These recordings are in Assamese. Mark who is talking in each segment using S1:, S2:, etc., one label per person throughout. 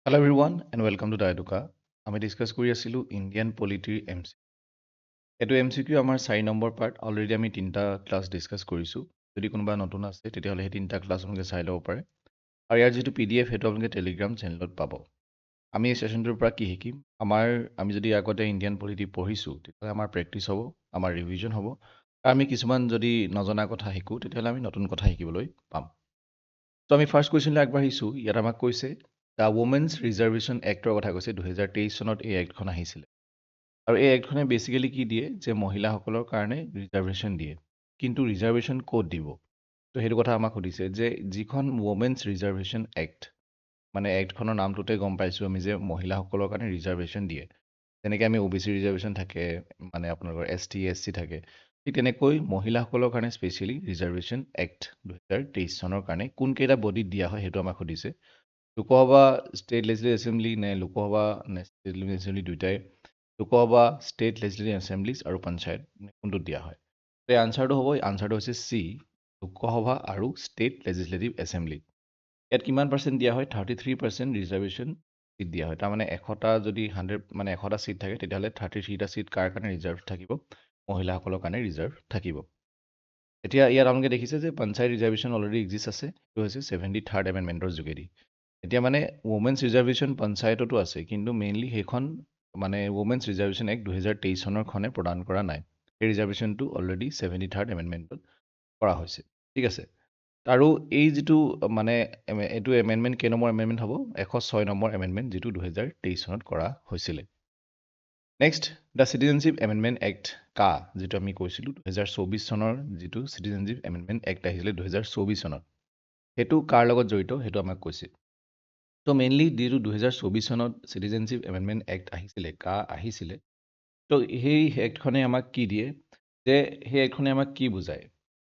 S1: Hello everyone and welcome to Daiduka. আমি ডিসকাস কৰি আছিলোঁ ইণ্ডিয়ান পলিটিৰ এমচি। এইটো এমচিকিউ আমাৰ 4 নম্বৰ পাৰ্ট। অলৰেডি আমি 3টা ক্লাছ ডিসকাস কৰিছোঁ। যদি কোনোবা নতুন আছে তেতিয়াহ'লে সেই 3টা ক্লাছ আপোনালোকে চাই ল'ব পাৰে। আৰু ইয়াৰ যিটো PDF সেইটো আপোনালোকে টেলিগ্ৰাম চেনেলত পাব। আমি এই সেশনটোৰ পৰা কি শিকিম? আমি যদি আগতে ইণ্ডিয়ান পলিটি পঢ়িছোঁ তেতিয়াহ'লে আমাৰ প্ৰেক্টিছ হ'ব, আমাৰ ৰিভিজন হ'ব। আৰু আমি কিছুমান যদি নজনা কথা শিকোঁ তেতিয়াহ'লে আমি নতুন কথা শিকিবলৈ পাম। তো আমি ফাৰ্ষ্ট কুৱেশ্যনলৈ আগবাঢ়িছোঁ। ইয়াত আমাক কৈছে দ্য ৱমেন্স ৰিজাৰ্ভেশ্যন এক্টৰ কথা কৈছে। 2023 চনত এই এক্টখন আহিছিলে। আৰু এই এক্টখনে বেচিকেলি কি দিয়ে যে মহিলাসকলৰ কাৰণে ৰিজাৰ্ভেশ্যন দিয়ে। কিন্তু ৰিজাৰ্ভেশ্যন ক'ত দিব? তো সেইটো কথা আমাক সুধিছে যে যিখন ৱমেন্স ৰিজাৰ্ভেশ্যন এক্ট, মানে এক্টখনৰ নামটোতে গম পাইছোঁ আমি যে মহিলাসকলৰ কাৰণে ৰিজাৰ্ভেশ্যন দিয়ে। যেনেকৈ আমি OBC ৰিজাৰ্ভেশ্যন থাকে, মানে আপোনালোকৰ ST SC থাকে, ঠিক তেনেকৈ মহিলাসকলৰ কাৰণে স্পেচিয়েলি ৰিজাৰ্ভেশ্যন এক্ট 2023 চনৰ কাৰণে কোনকেইটা বডিত দিয়া হয় সেইটো আমাক সুধিছে। লোকসভা, ষ্টেট লেজিসলেটিভ এছেম্বলি নে লোকসভা নে ষ্টেট লেজিসলেটিভ এছেম্বলি দুয়োটাই, লোকসভা, ষ্টেট লেজিসলেটিভ এছেম্বলিজ আৰু পঞ্চায়ত কোনটোত দিয়া হয়? তো আনচাৰটো হৈছে চি, লোকসভা আৰু ষ্টেট লেজিসলেটিভ এছেম্বলি। ইয়াত কিমান পাৰ্চেণ্ট দিয়া হয়? 33% ৰিজাৰ্ভেশ্যন চিট দিয়া হয়। তাৰমানে 100টা যদি 100টা চিট থাকে তেতিয়াহ'লে 33টা চিট কাৰ কাৰণে ৰিজাৰ্ভ থাকিব? মহিলাসকলৰ কাৰণে ৰিজাৰ্ভ থাকিব। এতিয়া ইয়াত আপোনালোকে দেখিছে যে পঞ্চায়ত ৰিজাৰ্ভেশ্যন অলৰেডি এক্সিষ্ট আছে। সেইটো হৈছে 73rd এমেণ্ডমেণ্টৰ যোগেদি। এতিয়া মানে ৱমেন্স ৰিজাৰ্ভেশ্যন পঞ্চায়ততো আছে, কিন্তু মেইনলি সেইখন মানে ৱমেন্স ৰিজাৰ্ভেশ্যন এক্ট 2023 চনৰখনে প্ৰদান কৰা নাই। সেই ৰিজাৰ্ভেশ্যনটো অলৰেডি 73rd এমেণ্ডমেণ্টত কৰা হৈছে। ঠিক আছে। আৰু এই যিটো মানে এইটো এমেণ্ডমেণ্ট কেই নম্বৰ এমেণ্ডমেণ্ট হ'ব? 106 নম্বৰ এমেণ্ডমেণ্ট, যিটো 2023 চনত কৰা হৈছিলে। Next, the citizenship amendment act কা, যিটো আমি কৈছিলোঁ 2024 চনৰ যিটো চিটিজেনশ্বিপ এমেণ্ডমেণ্ট এক্ট আহিছিলে 2024 চনত, সেইটো কাৰ লগত জড়িত সেইটো আমাক কৈছে। তো মেইনলি যিটো 2024 চনত চিটিজেনশ্বিপ এমেণ্ডমেণ্ট এক্ট আহিছিলে, কা আহিছিলে, তো সেই এক্টখনে আমাক কি দিয়ে, যে সেই এক্টখনে আমাক কি বুজায়,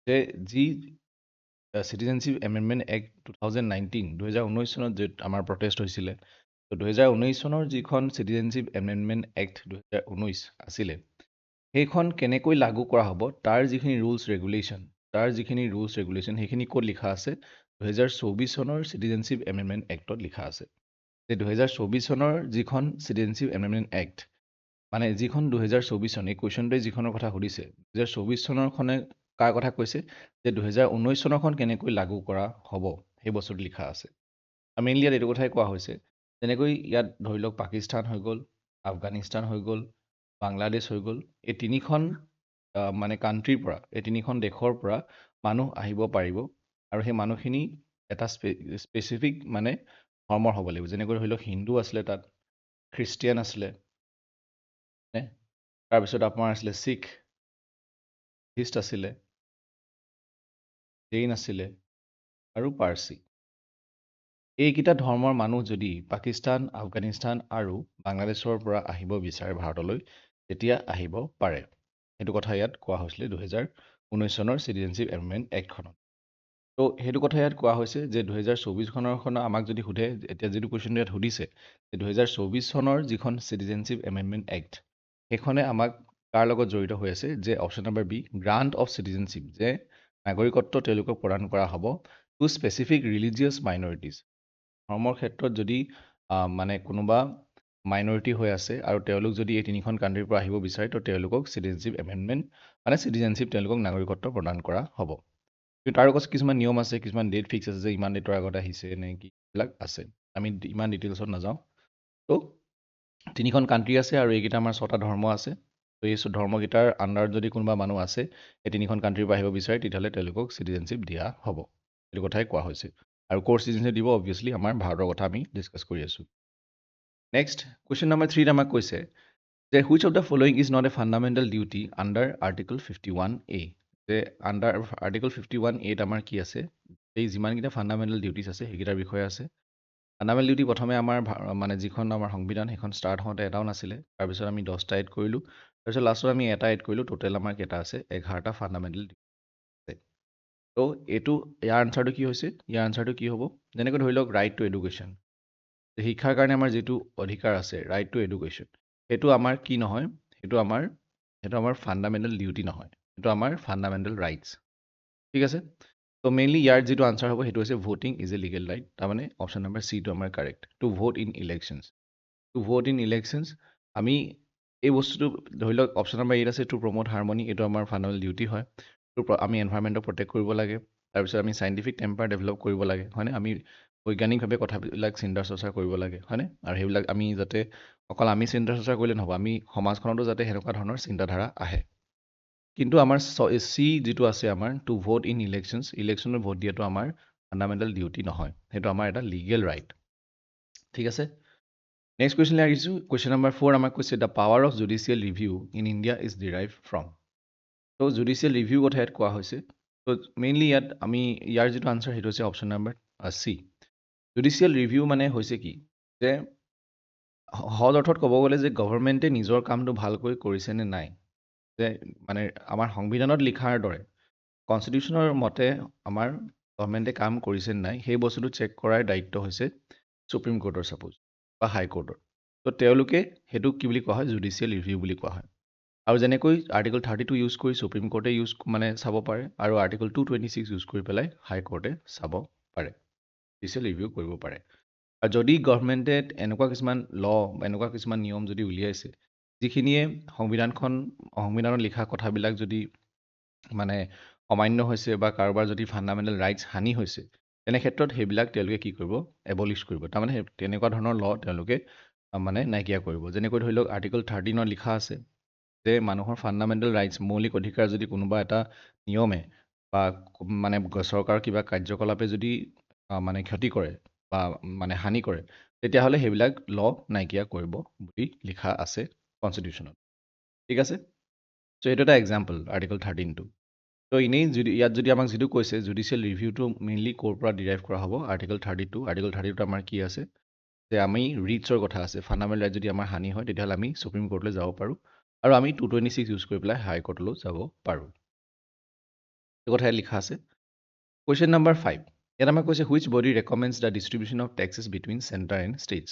S1: যে যি চিটিজেনশ্বিপ এমেণ্ডমেণ্ট এক্ট 2019 চনত যে আমাৰ প্ৰটেষ্ট হৈছিলে, তো 2019 চনৰ যিখন চিটিজেনশ্বিপ এমেণ্ডমেণ্ট এক্ট 2019 আছিলে, সেইখন কেনেকৈ লাগু কৰা হ'ব, তাৰ যিখিনি ৰুলছ ৰেগুলেশ্যন সেইখিনি ক'ত লিখা আছে? 2024 চনৰ চিটিজেনশ্বিপ এমেণ্ডমেণ্ট এক্টত লিখা আছে। যে 2024 চনৰ যিখন চিটিজেনশ্বিপ এমেণ্ডমেণ্ট এক্ট, মানে যিখন 2024 চন, এই কুৱেশ্যনটোৱে যিখনৰ কথা সুধিছে, 2024 চনৰখনে কাৰ কথা কৈছে? যে 2019 চনৰখন কেনেকৈ লাগু কৰা হ'ব সেই বস্তুটো লিখা আছে। আৰু মেইনলি ইয়াত এইটো কথাই কোৱা হৈছে, যেনেকৈ ইয়াত ধৰি লওক পাকিস্তান হৈ গ'ল, আফগানিস্তান হৈ গ'ল, বাংলাদেশ হৈ গ'ল, এই তিনিখন মানে কাণ্ট্ৰিৰ পৰা, এই তিনিখন দেশৰ পৰা মানুহ আহিব পাৰিব। আৰু সেই মানুহখিনি এটা স্পেচিফিক মানে ধৰ্মৰ হ'ব লাগিব। যেনেকৈ ধৰি লওক হিন্দু আছিলে, তাত খ্ৰীষ্টিয়ান আছিলে, তাৰপিছত আপোনাৰ আছিলে শিখ, বুদ্ধিষ্ট আছিলে, জৈন আছিলে আৰু পাৰ্চী। এইকেইটা ধৰ্মৰ মানুহ যদি পাকিস্তান, আফগানিস্তান আৰু বাংলাদেশৰ পৰা আহিব বিচাৰে ভাৰতলৈ, তেতিয়া আহিব পাৰে। সেইটো কথা ইয়াত কোৱা হৈছিলে 2019 চনৰ চিটিজেনশ্বিপ এমেণ্ডমেণ্ট এক্টখনত। তো সেইটো কথা ইয়াত কোৱা হৈছে যে 2024 চনৰখন আমাক যদি সোধে, এতিয়া যিটো কুৱেশ্যনটো ইয়াত সুধিছে, যে 2024 চনৰ যিখন চিটিজেনশ্বিপ এমেণ্ডমেণ্ট এক্ট, সেইখনে আমাক কাৰ লগত জড়িত হৈ আছে? যে option number B, grant of citizenship, যে নাগৰিকত্ব তেওঁলোকক প্ৰদান কৰা হ'ব টু স্পেচিফিক ৰিলিজিয়াছ মাইনৰিটিজ। ধৰ্মৰ ক্ষেত্ৰত যদি মানে কোনোবা মাইনৰিটি হৈ আছে আৰু তেওঁলোক যদি এই তিনিখন কাণ্ট্ৰিৰ পৰা আহিব বিচাৰে, তো তেওঁলোকক চিটিজেনশ্বিপ এমেণ্ডমেণ্ট মানে চিটিজেনশ্বিপ তেওঁলোকক নাগৰিকত্ব প্ৰদান কৰা হ'ব। কিন্তু তাৰ লগত কিছুমান নিয়ম আছে, কিছুমান ডেট ফিক্স আছে, যে ইমান ডেটৰ আগত আহিছে নে কি, এইবিলাক আছে। আমি ইমান ডিটেইলছত নাযাওঁ। তো তিনিখন কাণ্ট্ৰি আছে আৰু এইকেইটা আমাৰ 6টা ধৰ্ম আছে। তো এই ধৰ্মকেইটাৰ আণ্ডাৰত যদি কোনোবা মানুহ আছে, এই তিনিখন কাণ্ট্ৰিৰ পৰা আহিব বিচাৰে, তেতিয়াহ'লে তেওঁলোকক চিটিজেনশ্বিপ দিয়া হ'ব। এইটো কথাই কোৱা হৈছে। আৰু ক'ৰ চিটিজেনশ্বিপ দিব? অবভিয়াছলি আমাৰ ভাৰতৰ কথা আমি ডিছকাছ কৰি আছোঁ। নেক্সট, কুৱেশ্যন নম্বৰ 3 আমাক কৈছে যে which of the following is not A fundamental duty under article 51A। যে আণ্ডাৰ আৰ্টিকল 51A আমাৰ কি আছে? এই যিমানকেইটা ফাণ্ডামেণ্টেল ডিউটিছ আছে সেইকেইটাৰ বিষয়ে আছে। ফাণ্ডামেণ্টেল ডিউটি প্ৰথমে আমাৰ মানে যিখন আমাৰ সংবিধান, সেইখন ষ্টাৰ্ট হওঁতে এটাও নাছিলে। তাৰপিছত আমি 10টা এড কৰিলোঁ, তাৰপিছত লাষ্টত আমি এটা এড কৰিলোঁ। টোটেল আমাৰ কেইটা আছে? 11টা ফাণ্ডামেণ্টেল ডিউটি আছে। তো ইয়াৰ আনচাৰটো কি হৈছে? ইয়াৰ আনচাৰটো কি হ'ব? যেনেকৈ ধৰি লওক ৰাইট টু এডুকেশ্যন, শিক্ষাৰ কাৰণে আমাৰ যিটো অধিকাৰ আছে, ৰাইট টু এডুকেশ্যন, সেইটো আমাৰ কি নহয়? সেইটো আমাৰ ফাণ্ডামেণ্টেল ডিউটি নহয়, সেইটো আমাৰ ফাণ্ডামেণ্টেল ৰাইটছ। ঠিক আছে। তো মেইনলি ইয়াৰ যিটো আনচাৰ হ'ব সেইটো হৈছে voting is a legal right, তাৰমানে অপশ্যন নম্বৰ চিটো আমাৰ correct. To vote in elections, to vote in elections আমি এই বস্তুটো ধৰি লওক অপশ্যন নম্বৰ 8 আছে টু প্ৰমোট হাৰমনি, এইটো আমাৰ ফাইনেল ডিউটি হয়। আমি এনভাইৰমেণ্টক প্ৰটেক্ট কৰিব লাগে, তাৰপিছত আমি চাইণ্টিফিক টেম্পাৰ ডেভেলপ কৰিব লাগে, হয়নে? আমি বৈজ্ঞানিকভাৱে কথাবিলাক চিন্তা চৰ্চা কৰিব লাগে, হয়নে? আৰু সেইবিলাক আমি যাতে অকল আমি চিন্তা চৰ্চা কৰিলে নহ'ব, আমি সমাজখনতো যাতে সেনেকুৱা ধৰণৰ চিন্তাধাৰা আহে। কিন্তু আমাৰ চি যিটো আছে আমাৰ টু ভোট ইন ইলেকশ্যনছ, ইলেকশ্যনত ভোট দিয়াটো আমাৰ ফাণ্ডামেণ্টেল ডিউটি নহয়, সেইটো আমাৰ এটা লিগেল ৰাইট। ঠিক আছে, নেক্সট কুৱেশ্যনলৈ আহিছোঁ। কুৱেশ্যন নম্বৰ 4 আমাক কৈছে the power of judicial review in India is derive from. To' judicial review কথা ইয়াত কোৱা হৈছে। ত' মেইনলি ইয়াত আমি ইয়াৰ যিটো আনচাৰ সেইটো হৈছে option number C. Judicial review মানে হৈছে কি, যে সহজ অৰ্থত ক'ব গ'লে যে গভৰ্ণমেণ্টে নিজৰ কামটো ভালকৈ কৰিছে নে নাই, যে মানে আমাৰ সংবিধানত লিখাৰ দৰে কনষ্টিটিউশ্যনৰ মতে আমাৰ গভৰ্ণমেণ্টে কাম কৰিছে নে নাই সেই বস্তুটো চেক কৰাৰ দায়িত্ব হৈছে সুপ্ৰিম কোৰ্টৰ ছাপোজ বা হাইকোৰ্টৰ। ত' তেওঁলোকে সেইটোক কি বুলি কোৱা হয়, জুডিচিয়েল ৰিভিউ বুলি কোৱা হয়। আৰু যেনেকৈ আৰ্টিকল 32 ইউজ কৰি সুপ্ৰিম কোৰ্টে চাব পাৰে, আৰু আৰ্টিকল 226 ইউজ কৰি পেলাই হাইকোৰ্টে চাব পাৰে, জুডিচিয়েল ৰিভিউ কৰিব পাৰে। আৰু যদি গভৰ্ণমেণ্টে এনেকুৱা কিছুমান এনেকুৱা কিছুমান নিয়ম যদি উলিয়াইছে যিখিনিয়ে সংবিধানত লিখা কথাবিলাক যদি মানে অমান্য হৈছে বা কাৰোবাৰ যদি ফাণ্ডামেণ্টেল ৰাইটছ হানি হৈছে, তেনে ক্ষেত্ৰত সেইবিলাক তেওঁলোকে কি কৰিব, এবলিছ কৰিব। তাৰমানে তেনেকুৱা ধৰণৰ তেওঁলোকে মানে নাইকিয়া কৰিব। যেনেকৈ ধৰি লওক আৰ্টিকল 13 লিখা আছে যে মানুহৰ ফাণ্ডামেণ্টেল ৰাইটছ, মৌলিক অধিকাৰ যদি কোনোবা এটা নিয়মে বা মানে চৰকাৰৰ কিবা কাৰ্যকলাপে যদি মানে ক্ষতি কৰে বা মানে হানি কৰে, তেতিয়াহ'লে সেইবিলাক নাইকিয়া কৰিব বুলি লিখা আছে কনষ্টিটিউশ্যনত। ঠিক আছে, চ' এইটো এটা এক্সাম্পল আৰ্টিকল 13টো। ত' এনেই ইয়াত যদি আমাক যিটো কৈছে জুডিচিয়েল ৰিভিউটো মেইনলি ক'ৰ পৰা ডিৰাইভ কৰা হ'ব, আৰ্টিকল 32। আৰ্টিকল 32ত আমাৰ কি আছে, যে আমি ৰিটছৰ কথা আছে, ফাণ্ডামেণ্টেল ৰাইট যদি আমাৰ হানি হয় তেতিয়াহ'লে আমি সুপ্ৰিম কোৰ্টলৈ যাব পাৰোঁ, আৰু আমি 226 ইউজ কৰি পেলাই হাইকোৰ্টলৈও যাব পাৰোঁ। এই কথা ইয়াত লিখা আছে। কুৱেশ্যন নম্বৰ 5, ইয়াত আমাক কৈছে which body recommends the distribution of taxes between centre and states.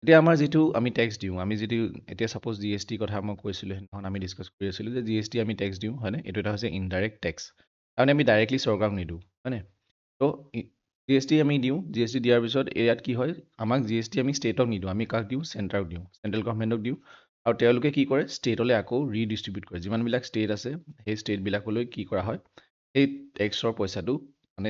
S1: এতিয়া আমাৰ যিটো আমি টেক্স দিওঁ, আমি যিটো এতিয়া ছাপ'জ জি এছ টিৰ কথা মই কৈছিলোঁ, সেইদিনাখন আমি ডিছকাছ কৰি আছিলোঁ যে জি এছ টি আমি টেক্স দিওঁ, হয়নে? এইটো এটা হৈছে ইনডাইৰেক্ট টেক্স, তাৰমানে আমি ডাইৰেক্টলি চৰকাৰক নিদিওঁ, হয়নে? ত' জি এছ টি আমি দিওঁ, জি এছ টি দিয়াৰ পিছত ইয়াত কি হয়, আমাক জি এছ টি আমি ষ্টেটক নিদিওঁ, আমি কাক দিওঁ, চেণ্টাৰক দিওঁ, চেণ্ট্ৰেল গভৰ্ণমেণ্টক দিওঁ, আৰু তেওঁলোকে কি কৰে, ষ্টেটলৈ আকৌ ৰিডিষ্ট্ৰিবিউট কৰে। যিমানবিলাক ষ্টেট আছে সেই ষ্টেটবিলাকলৈ কি কৰা হয়, সেই টেক্সৰ পইচাটো মানে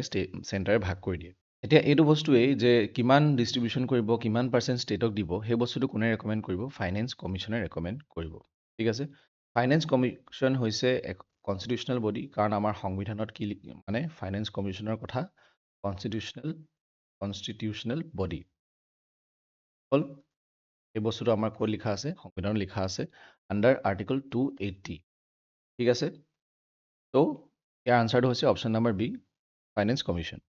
S1: চেণ্টাৰে ভাগ কৰি দিয়ে। এতিয়া এইটো বস্তুৱেই যে কিমান ডিষ্ট্ৰিবিউশ্যন কৰিব, কিমান পাৰ্চেণ্ট ষ্টেটক দিব, সেই বস্তুটো কোনে ৰেকমেণ্ড কৰিব, ফাইনেন্স কমিশ্যনে ৰেকমেণ্ড কৰিব। ঠিক আছে, ফাইনেন্স কমিশ্যন হৈছে এক কনষ্টিটিউশ্যনেল বডি, কাৰণ আমাৰ সংবিধানত কি মানে ফাইনেন্স কমিশ্যনৰ কথা কনষ্টিটিউশ্যনেল বডি হ'ল। এই বস্তুটো আমাৰ ক'ত লিখা আছে, সংবিধানত লিখা আছে আণ্ডাৰ আৰ্টিকল 280। ঠিক আছে, ত' ইয়াৰ আনচাৰটো হৈছে option number B, finance commission.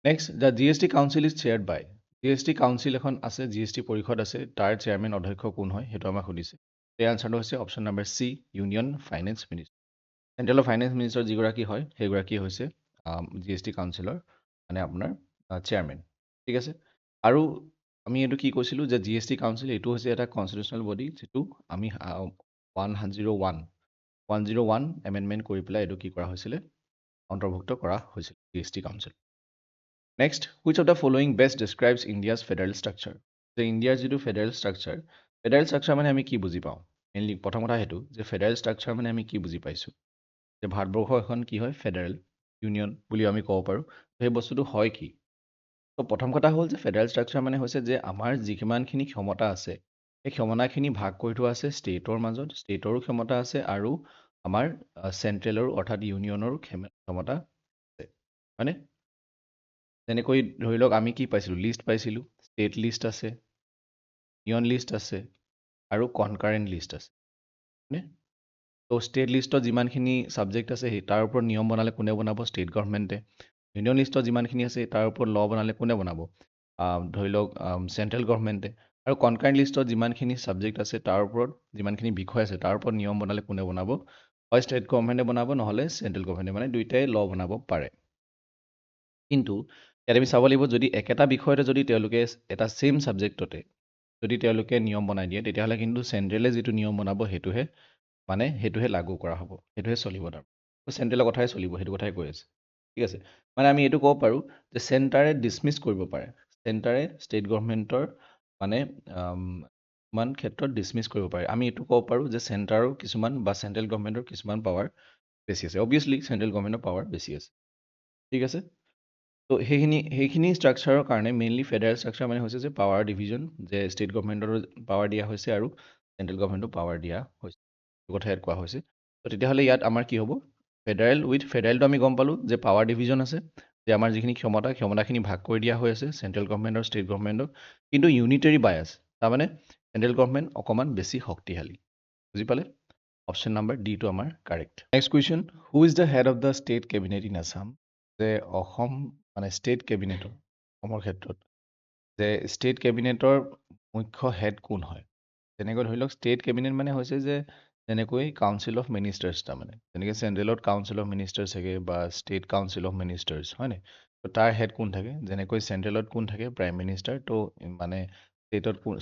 S1: Next, the G S T council is chaired by. G S T council এখন আছে, জি এছ টি পৰিষদ আছে, তাৰ চেয়াৰমেন অধ্যক্ষ কোন হয় সেইটো আমাক সুধিছে। এই আনচাৰটো হৈছে option number C, union finance minister. চেণ্ট্ৰেলৰ ফাইনেন্স মিনিষ্টাৰ যিগৰাকী হয় সেইগৰাকী হৈছে জি এছ টি কাউন্সিলৰ মানে আপোনাৰ চেয়াৰমেন। ঠিক আছে, আৰু আমি এইটো কি কৈছিলোঁ যে জি এছ টি কাউন্সিল এইটো হৈছে এটা কনষ্টিটিউশ্যনেল বডি, যিটো আমি 101 এমেণ্ডমেণ্ট কৰি পেলাই এইটো কি কৰা হৈছিলে, অন্তৰ্ভুক্ত কৰা হৈছিল G S T council. Next, which of the following best describes India's federal structure. যে ইণ্ডিয়াৰ যিটো ফেডাৰেল ষ্ট্ৰাকচাৰ মানে আমি কি বুজি পাওঁ, মেইনলি প্ৰথম কথা সেইটো যে ফেডাৰেল ষ্ট্ৰাকচাৰ মানে আমি কি বুজি পাইছোঁ, যে ভাৰতবৰ্ষ এখন কি হয়, ফেডাৰেল ইউনিয়ন বুলি আমি ক'ব পাৰোঁ। সেই বস্তুটো হয় কি, ত' প্ৰথম কথা হ'ল যে ফেডাৰেল ষ্ট্ৰাকচাৰ মানে হৈছে যে আমাৰ যিমানখিনি ক্ষমতা আছে সেই ক্ষমতাখিনি ভাগ কৰি থোৱা আছে ষ্টেটৰ মাজত, ষ্টেটৰো ক্ষমতা আছে আৰু আমাৰ চেণ্ট্ৰেলৰো অৰ্থাৎ ইউনিয়নৰো ক্ষমতা আছে, হয়নে? যেনেকৈ ধৰি লওক আমি কি পাইছিলোঁ, লিষ্ট পাইছিলোঁ, ষ্টেট লিষ্ট আছে, ইউনিয়ন লিষ্ট আছে আৰু কনকাৰেণ্ট লিষ্ট আছে, হয়নে? ত' ষ্টেট লিষ্টত যিমানখিনি ছাবজেক্ট আছে তাৰ ওপৰত নিয়ম বনালে কোনে বনাব, ষ্টেট গভৰ্ণমেণ্টে। ইউনিয়ন লিষ্টত যিমানখিনি আছে তাৰ ওপৰত বনালে কোনে বনাব, ধৰি লওক চেণ্ট্ৰেল গভৰ্ণমেণ্টে। আৰু কনকাৰেণ্ট লিষ্টত যিমানখিনি ছাবজেক্ট আছে তাৰ ওপৰত যিমানখিনি বিষয় আছে তাৰ ওপৰত নিয়ম বনালে কোনে বনাব, হয় ষ্টেট গভৰ্ণমেণ্টে বনাব, নহ'লে চেণ্ট্ৰেল গভৰ্ণমেণ্টে, মানে দুইটাই বনাব পাৰে। কিন্তু ইয়াত আমি চাব লাগিব, যদি একেটা বিষয়তে যদি তেওঁলোকে এটা ছেইম ছাবজেক্টতে যদি তেওঁলোকে নিয়ম বনাই দিয়ে, তেতিয়াহ'লে কিন্তু চেণ্ট্ৰেলে যিটো নিয়ম বনাব সেইটোহে লাগু কৰা হ'ব, সেইটোহে চলিব। তাৰ চেণ্ট্ৰেলৰ কথাই চলিব, সেইটো কথাই কৈ আছে। ঠিক আছে মানে আমি এইটো ক'ব পাৰোঁ যে চেণ্টাৰে ডিছমিছ কৰিব পাৰে চেণ্টাৰে ষ্টেট গভৰ্ণমেণ্টৰ মানে কিছুমান ক্ষেত্ৰত ডিছমিছ কৰিব পাৰে আমি এইটো ক'ব পাৰোঁ যে চেণ্টাৰৰ কিছুমান বা চেণ্ট্ৰেল গভৰ্ণমেণ্টৰ কিছুমান পাৱাৰ বেছি আছে অবভিয়াছলি চেণ্ট্ৰেল গভৰ্ণমেণ্টৰ পাৱাৰ বেছি আছে ঠিক আছে তো সেইখিনি ষ্ট্ৰাকচাৰৰ কাৰণে মেইনলি ফেডাৰেল ষ্ট্ৰাকচাৰ মানে হৈছে যে পাৱাৰ ডিভিজন যে ষ্টেট গভৰ্ণমেণ্টৰ পাৱাৰ দিয়া হৈছে আৰু চেণ্ট্ৰেল গভৰ্ণমেণ্টৰ পাৱাৰ দিয়া হৈছে এইটো কথা ইয়াত কোৱা হৈছে তো তেতিয়াহ'লে ইয়াত আমাৰ কি হ'ব ফেডাৰেলটো আমি গম পালোঁ যে পাৱাৰ ডিভিজন আছে যে আমাৰ যিখিনি ক্ষমতাখিনি ভাগ কৰি দিয়া হৈ আছে চেণ্ট্ৰেল গভৰ্ণমেণ্ট আৰু ষ্টেট গভৰ্ণমেণ্টক কিন্তু ইউনিটেৰী বায়াছ তাৰমানে চেণ্ট্ৰেল গভৰ্ণমেণ্ট অকণমান বেছি শক্তিশালী বুজি পালে অপশ্যন নাম্বাৰ ডিটো আমাৰ correct next question who is the head of the state cabinet in Assam যে অসম মানে ষ্টেট কেবিনেটৰ অসমৰ ক্ষেত্ৰত যে ষ্টেট কেবিনেটৰ মুখ্য হেড কোন হয় যেনেকৈ ধৰি লওক ষ্টেট কেবিনেট মানে হৈছে যে যেনেকৈ কাউন্সিল অফ মিনিষ্টাৰ্ছ তাৰমানে যেনেকৈ চেণ্ট্ৰেলত কাউন্সিল অফ মিনিষ্টাৰ্ছ থাকে বা ষ্টেট কাউন্সিল অফ মিনিষ্টাৰ্ছ হয়নে তো তাৰ হেড কোন থাকে যেনেকৈ চেণ্ট্ৰেলত কোন থাকে প্ৰাইম মিনিষ্টাৰ তো মানে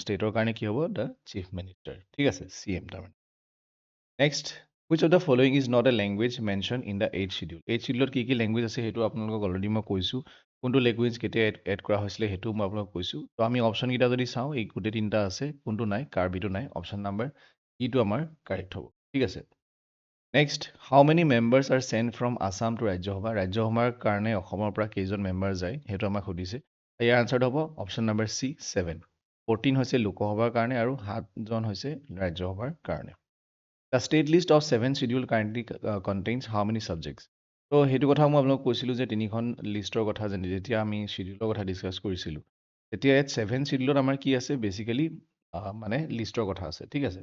S1: ষ্টেটৰ কাৰণে কি হ'ব দ্য চিফ মিনিষ্টাৰ ঠিক আছে চি এম তাৰমানে next which of the following is not a language mention in the eight schedule eight শ্বিডিউলত কি লেংগুৱেজ আছে সেইটো আপোনালোকক অলৰেডি মই কৈছোঁ কোনটো লেংগুৱেজ কেতিয়া এড কৰা হৈছিলে সেইটোও মই আপোনালোকক কৈছোঁ তো আমি অপশ্যনকেইটা যদি চাওঁ এই গোটেই তিনিটা আছে কোনটো নাই কাৰ্বিটো নাই অপশ্যন নাম্বাৰ ইটো আমাৰ কাৰেক্ট হ'ব ঠিক আছে next how many members are send from Assam to ৰাজ্যসভাৰ কাৰণে অসমৰ পৰা কেইজন মেম্বাৰ যায় সেইটো আমাক সুধিছে ইয়াৰ আনচাৰটো হ'ব অপশ্যন নাম্বাৰ চি 7 14 হৈছে লোকসভাৰ কাৰণে আৰু 7জন হৈছে ৰাজ্যসভাৰ কাৰণে the state list of 7 schedule currently contains how many subjects তো সেইটো কথা মই আপোনালোক কৈছিলোঁ যে তিনিখন লিষ্টৰ কথা যেতিয়া আমি শ্বিডিউলৰ কথা ডিছকাছ কৰিছিলোঁ তেতিয়া ইয়াত 7 শ্বিডিউলত আমাৰ কি আছে বেচিকেলি মানে লিষ্টৰ কথা আছে ঠিক আছে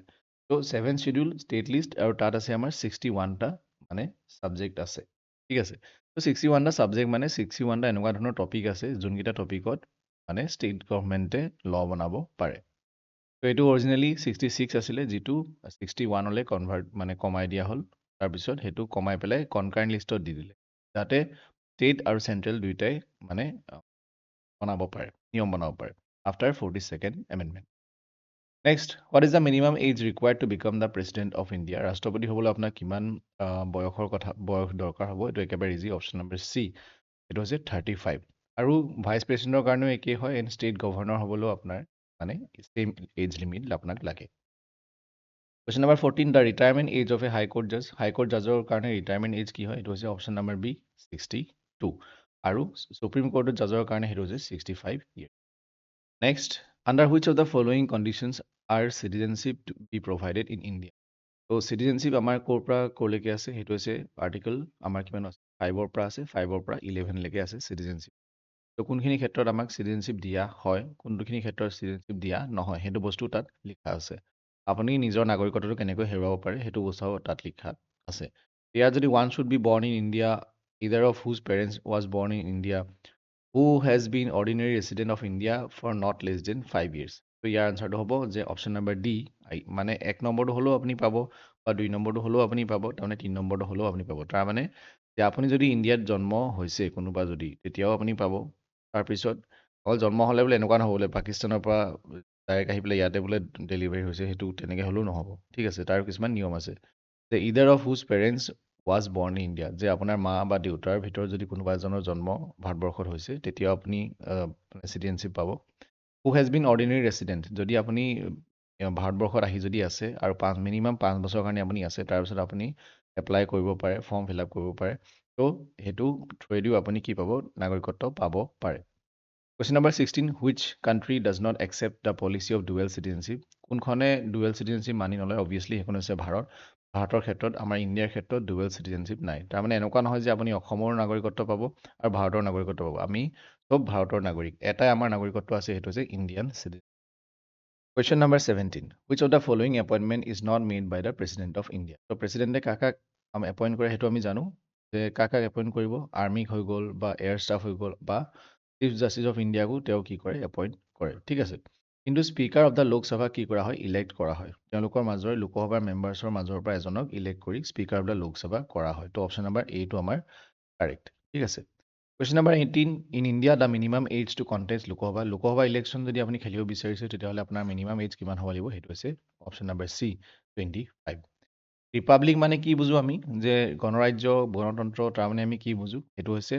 S1: তো 7 শ্বিডিউল ষ্টেট লিষ্ট আৰু তাত আছে আমাৰ 61টা মানে ছাবজেক্ট আছে ঠিক আছে তো 61টা ছাবজেক্ট মানে 61টা এনেকুৱা ধৰণৰ টপিক আছে যোনকেইটা টপিকত মানে ষ্টেট গভৰ্ণমেণ্টে ল বনাব পাৰে তো এইটো অৰিজিনেলি 66 আছিলে যিটো 61লৈ মানে কমাই দিয়া হ'ল তাৰপিছত সেইটো কমাই পেলাই কনকাৰেণ্ট লিষ্টত দি দিলে যাতে ষ্টেট আৰু চেণ্ট্ৰেল দুয়োটাই মানে বনাব পাৰে নিয়ম বনাব পাৰে after 42nd amendment next what is the minimum age required to become the president of India ৰাষ্ট্ৰপতি হ'বলৈ আপোনাক কিমান বয়স দৰকাৰ হ'ব এইটো একেবাৰে ইজি অপশ্যন নম্বৰ চি এইটো হৈছে 35 আৰু ভাইচ প্ৰেচিডেণ্টৰ কাৰণেও একেই হয় এণ্ড ষ্টেট গভৰ্ণৰ হ'বলৈও আপোনাৰ মানে ছেম এজ লিমিট আপোনাক লাগে question number 14 the retirement age of a high court জাজৰ কাৰণে ৰিটায়াৰমেণ্ট এজ কি হয় এইটো হৈছে অপশ্যন নম্বৰ বি 62 আৰু সুপ্ৰিম কোৰ্টৰ জাজৰ কাৰণে সেইটো হৈছে 65 year next under which of the following conditions are citizenship to be provided in India তো চিটিজেনশ্বিপ আমাৰ ক'ৰ পৰা ক'লৈকে আছে সেইটো হৈছে আৰ্টিকল আমাৰ কিমান আছে 5ৰ পৰা আছে 5ৰ পৰা 11লৈকে আছে চিটিজেনশ্বিপ তো কোনখিনি ক্ষেত্ৰত আমাক চিটিজেনশ্বিপ দিয়া হয় কোনটোখিনি ক্ষেত্ৰত চিটিজেনশ্বিপ দিয়া নহয় সেইটো বস্তু তাত লিখা আছে আপুনি নিজৰ নাগৰিকত্বটো কেনেকৈ হেৰুৱাব পাৰে সেইটো বস্তুও তাত লিখা আছে ইয়াত যদি one should be born in India either of whose parents was born in India who has been ordinary resident of India for not less than 5 years তো ইয়াৰ আনচাৰটো হ'ব যে অপশ্যন নম্বৰ ডি মানে 1 নম্বৰটো হ'লেও আপুনি পাব বা 2 নম্বৰটো হ'লেও আপুনি পাব তাৰমানে 3 নম্বৰটো হ'লেও আপুনি পাব তাৰমানে যে আপুনি যদি ইণ্ডিয়াত জন্ম হৈছে কোনোবা যদি তেতিয়াও আপুনি পাব তাৰপিছত অকল জন্ম হ'লে বোলে এনেকুৱা নহ'ব বোলে পাকিস্তানৰ পৰা ডাইৰেক্ট আহি পেলাই ইয়াতে বোলে ডেলিভাৰী হৈছে সেইটো তেনেকৈ হ'লেও নহ'ব ঠিক আছে তাৰ কিছুমান নিয়ম আছে যে ইদাৰ of whose parents was born in India যে আপোনাৰ মা বা দেউতাৰ ভিতৰত যদি কোনোবা এজনৰ জন্ম ভাৰতবৰ্ষত হৈছে তেতিয়াও আপুনি চিটিজেনশ্বিপ পাব হু হেজ বিন অৰ্ডিনেৰী ৰেচিডেণ্ট যদি আপুনি ভাৰতবৰ্ষত আহি যদি আছে আৰু মিনিমাম 5 বছৰৰ কাৰণে আপুনি আছে তাৰপিছত আপুনি এপ্লাই কৰিব পাৰে ফৰ্ম ফিল আপ কৰিব পাৰে তো সেইটো থ্ৰুৱেদিও আপুনি কি পাব নাগৰিকত্ব পাব পাৰে question number 16 which country does not accept the policy of dual citizenship কোনখনে ডুৱেল চিটিজেনশ্বিপ মানি নলয় অবভিয়াছলি সেইখন হৈছে ভাৰতৰ ক্ষেত্ৰত আমাৰ ইণ্ডিয়াৰ ক্ষেত্ৰত ডুৱেল চিটিজেনশ্বিপ নাই তাৰমানে এনেকুৱা নহয় যে আপুনি অসমৰ নাগৰিকত্ব পাব আৰু ভাৰতৰ নাগৰিকত্ব পাব আমি চব ভাৰতৰ নাগৰিক এটাই আমাৰ নাগৰিকত্ব আছে সেইটো হৈছে Indian citizen question number 17 which of the following appointment is not made by the president of India তো প্ৰেচিডেণ্টে কাক এপইণ্ট কৰে সেইটো আমি জানো যে কাক এপইণ্ট কৰিব আৰ্মিক হৈ গ'ল বা এয়াৰ ষ্টাফ হৈ গ'ল বা চিফ জাষ্টিছ অফ ইণ্ডিয়াকো তেওঁ কি কৰে এপইণ্ট কৰে ঠিক আছে কিন্তু স্পীকাৰ অফ দ্য লোকসভা কি কৰা হয় ইলেক্ট কৰা হয় তেওঁলোকৰ মাজৰ লোকসভাৰ মেম্বাৰ্ছৰ মাজৰ পৰা এজনক ইলেক্ট কৰি স্পীকাৰ অফ দ্য লোকসভা কৰা হয় তো অপশ্যন নম্বৰ এইটো আমাৰ কাৰেক্ট ঠিক আছে question number 18 in India the minimum age to contest Lok Sabha election যদি আপুনি খেলিব বিচাৰিছে তেতিয়াহ'লে আপোনাৰ মিনিমাম এজ কিমান হ'ব লাগিব সেইটো হৈছে অপশ্যন নম্বৰ চি 25 ৰিপাব্লিক মানে কি বুজো আমি যে গণৰাজ্য গণতন্ত্ৰ তাৰমানে আমি কি বুজো সেইটো হৈছে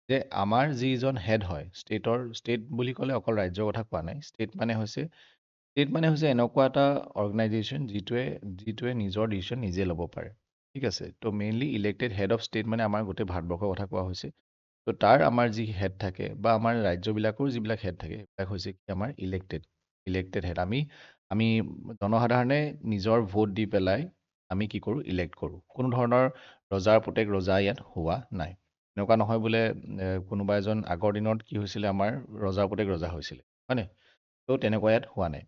S1: যে আমাৰ যিজন হেড হয় ষ্টেট বুলি ক'লে অকল ৰাজ্যৰ কথা কোৱা নাই ষ্টেট মানে হৈছে এনেকুৱা এটা অৰ্গেনাইজেশ্যন যিটোৱে নিজৰ ডিচিশ্যন নিজে ল'ব পাৰে ঠিক আছে ত' mainly elected head of state মানে আমাৰ গোটেই ভাৰতবৰ্ষৰ কথা কোৱা হৈছে ত' তাৰ আমাৰ যি হেড থাকে বা আমাৰ ৰাজ্যবিলাকৰ যিবিলাক হেড থাকে সেইবিলাক হৈছে কি আমাৰ ইলেক্টেড হেড আমি জনসাধাৰণে নিজৰ ভোট দি পেলাই আমি কি কৰোঁ ইলেক্ট কৰোঁ কোনো ধৰণৰ ৰজাৰ পুতেক ৰজা ইয়াত হোৱা নাই এনেকুৱা নহয় বোলে কোনোবা এজন আগৰ দিনত কি হৈছিলে আমাৰ ৰজাৰ পুতেক ৰজা হৈছিলে হয়নে ত' তেনেকুৱা ইয়াত হোৱা নাই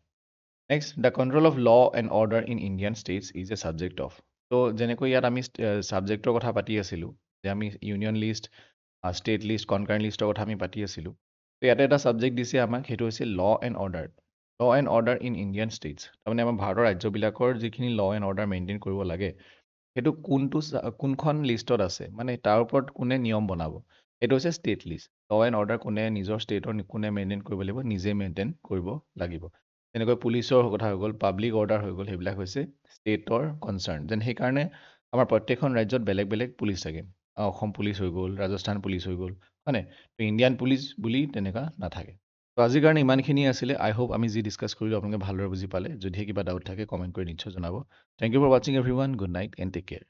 S1: next the control of law and order in Indian states is a subject of ত' যেনেকৈ ইয়াত আমি ছাবজেক্টৰ কথা পাতি আছিলোঁ যে আমি union list state list concurrent লিষ্টৰ কথা আমি পাতি আছিলোঁ ত' ইয়াতে এটা ছাবজেক্ট দিছে আমাক সেইটো হৈছে ল and order in Indian states তাৰমানে আমাৰ ভাৰতৰ ৰাজ্যবিলাকৰ যিখিনি ল এণ্ড অৰ্ডাৰ মেইনটেইন কৰিব লাগে সেইটো কোনখন লিষ্টত আছে মানে তাৰ ওপৰত কোনে নিয়ম বনাব সেইটো হৈছে ষ্টেট লিষ্ট ল এণ্ড অৰ্ডাৰ কোনে নিজৰ ষ্টেটৰ কোনে মেইনটেইন কৰিব লাগিব নিজে মেইনটেইন কৰিব লাগিব তেনেকৈ পুলিচৰ কথা হৈ গ'ল পাব্লিক অৰ্ডাৰ হৈ গ'ল সেইবিলাক হৈছে ষ্টেটৰ কনচাৰ্ণ যেন সেইকাৰণে আমাৰ প্ৰত্যেকখন ৰাজ্যত বেলেগ বেলেগ পুলিচ থাকে অসম পুলিচ হৈ গ'ল ৰাজস্থান পুলিচ হৈ গ'ল হয়নে ত' ইণ্ডিয়ান পুলিচ বুলি তেনেকুৱা নাথাকে ত' আজিৰ কাৰণে ইমানখিনি আছিলে আই হোপ আমি যি ডিছকাছ কৰিলোঁ আপোনালোকে ভালদৰে বুজি পালে যদিহে কিবা ডাউট থাকে কমেণ্ট কৰি নিশ্চয় জনাব থেংক ইউ ফৰ ৱাচিং everyone good night and take care